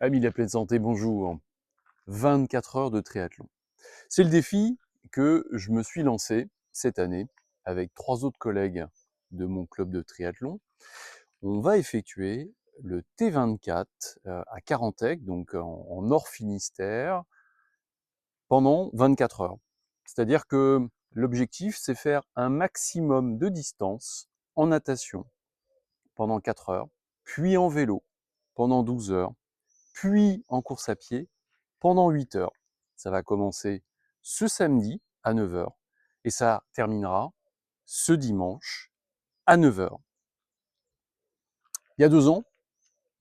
Amis de la pleine santé, bonjour. 24 heures de triathlon. C'est le défi que je me suis lancé cette année avec 3 autres collègues de mon club de triathlon. On va effectuer le T24 à Carantec, donc en Nord Finistère, pendant 24 heures. C'est-à-dire que l'objectif, c'est faire un maximum de distance en natation pendant 4 heures, puis en vélo pendant 12 heures, puis en course à pied pendant 8 heures. Ça va commencer ce samedi à 9 heures et ça terminera ce dimanche à 9 heures. Il y a 2 ans,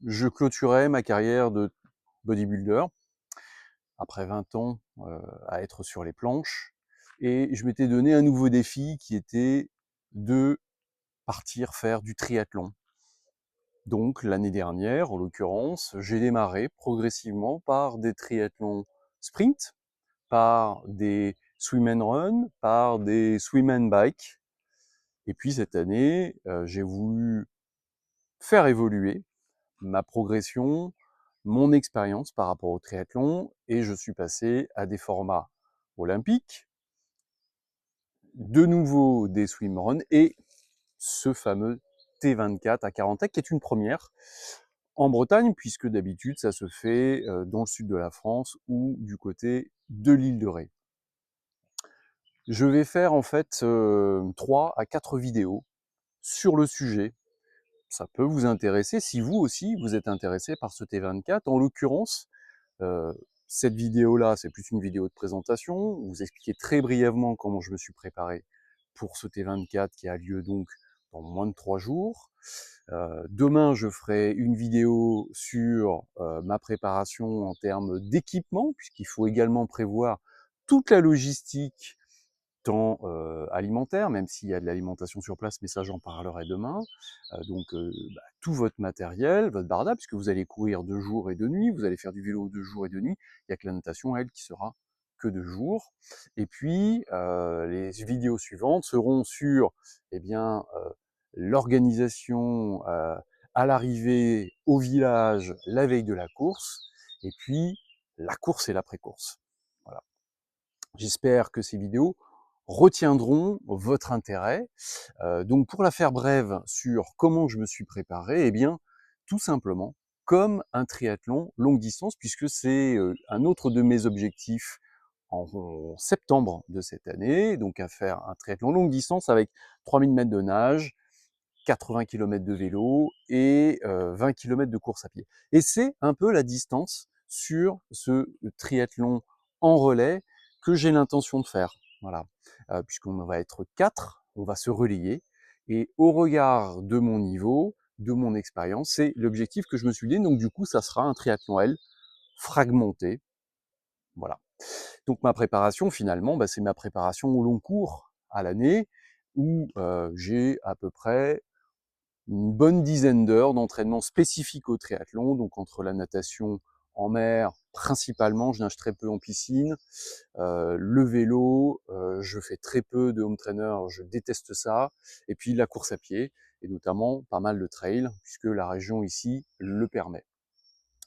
je clôturais ma carrière de bodybuilder après 20 ans à être sur les planches et je m'étais donné un nouveau défi qui était de partir faire du triathlon. Donc l'année dernière, en l'occurrence, j'ai démarré progressivement par des triathlons sprint, par des swim and run, par des swim and bike. Et puis cette année, j'ai voulu faire évoluer ma progression, mon expérience par rapport au triathlon, et je suis passé à des formats olympiques, de nouveau des swim run et ce fameux T24 à Carantec, qui est une première en Bretagne, puisque d'habitude ça se fait dans le sud de la France ou du côté de l'île de Ré. Je vais faire en fait 3 à 4 vidéos sur le sujet. Ça peut vous intéresser si vous aussi vous êtes intéressé par ce T24. En l'occurrence, euh, cette vidéo-là, c'est plus une vidéo de présentation. Vous expliquez très brièvement comment je me suis préparé pour ce T24 qui a lieu donc dans moins de 3 jours. Demain, je ferai une vidéo sur ma préparation en termes d'équipement, puisqu'il faut également prévoir toute la logistique temps alimentaire, même s'il y a de l'alimentation sur place, mais ça j'en parlerai demain. Tout votre matériel, votre barda, puisque vous allez courir de jour et de nuit, vous allez faire du vélo de jour et de nuit, il n'y a que la natation, elle, qui sera que de jour. Et puis, les vidéos suivantes seront sur eh bien, l'organisation à l'arrivée au village la veille de la course, et puis la course et l'après-course. Voilà. J'espère que ces vidéos retiendront votre intérêt. Donc pour la faire brève sur comment je me suis préparé, eh bien tout simplement comme un triathlon longue distance, puisque c'est un autre de mes objectifs en septembre de cette année, donc à faire un triathlon longue distance avec 3000 mètres de nage, 80 km de vélo et 20 km de course à pied. Et c'est un peu la distance sur ce triathlon en relais que j'ai l'intention de faire. Voilà, puisqu'on va être 4, on va se relayer. Et au regard de mon niveau, de mon expérience, c'est l'objectif que je me suis donné. Donc du coup, ça sera un triathlon L fragmenté. Voilà. Donc ma préparation, finalement, c'est ma préparation au long cours à l'année, où j'ai à peu près une bonne dizaine d'heures d'entraînement spécifique au triathlon, donc entre la natation en mer, principalement, je nage très peu en piscine, le vélo, je fais très peu de home trainer, je déteste ça, et puis la course à pied, et notamment pas mal de trail, puisque la région ici le permet.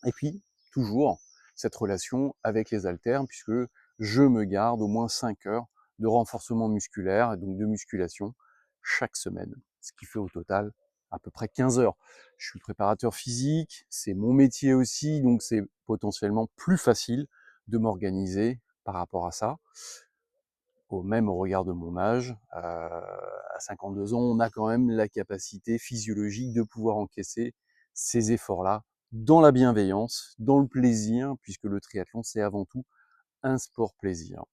Et puis, toujours, cette relation avec les haltères, puisque je me garde au moins 5 heures de renforcement musculaire, et donc de musculation, chaque semaine, ce qui fait au total à peu près 15 heures. Je suis préparateur physique, c'est mon métier aussi, donc c'est potentiellement plus facile de m'organiser par rapport à ça. Même au regard de mon âge, à 52 ans, on a quand même la capacité physiologique de pouvoir encaisser ces efforts-là dans la bienveillance, dans le plaisir, puisque le triathlon, c'est avant tout un sport plaisir.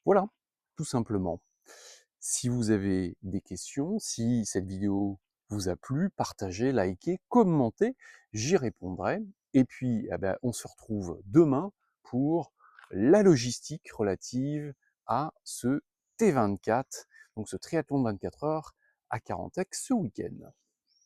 Voilà, tout simplement. Si vous avez des questions, si cette vidéo vous a plu, partagez, likez, commentez, j'y répondrai. Et puis, on se retrouve demain pour la logistique relative à ce T24, donc ce triathlon de 24 heures à Carantec ce week-end.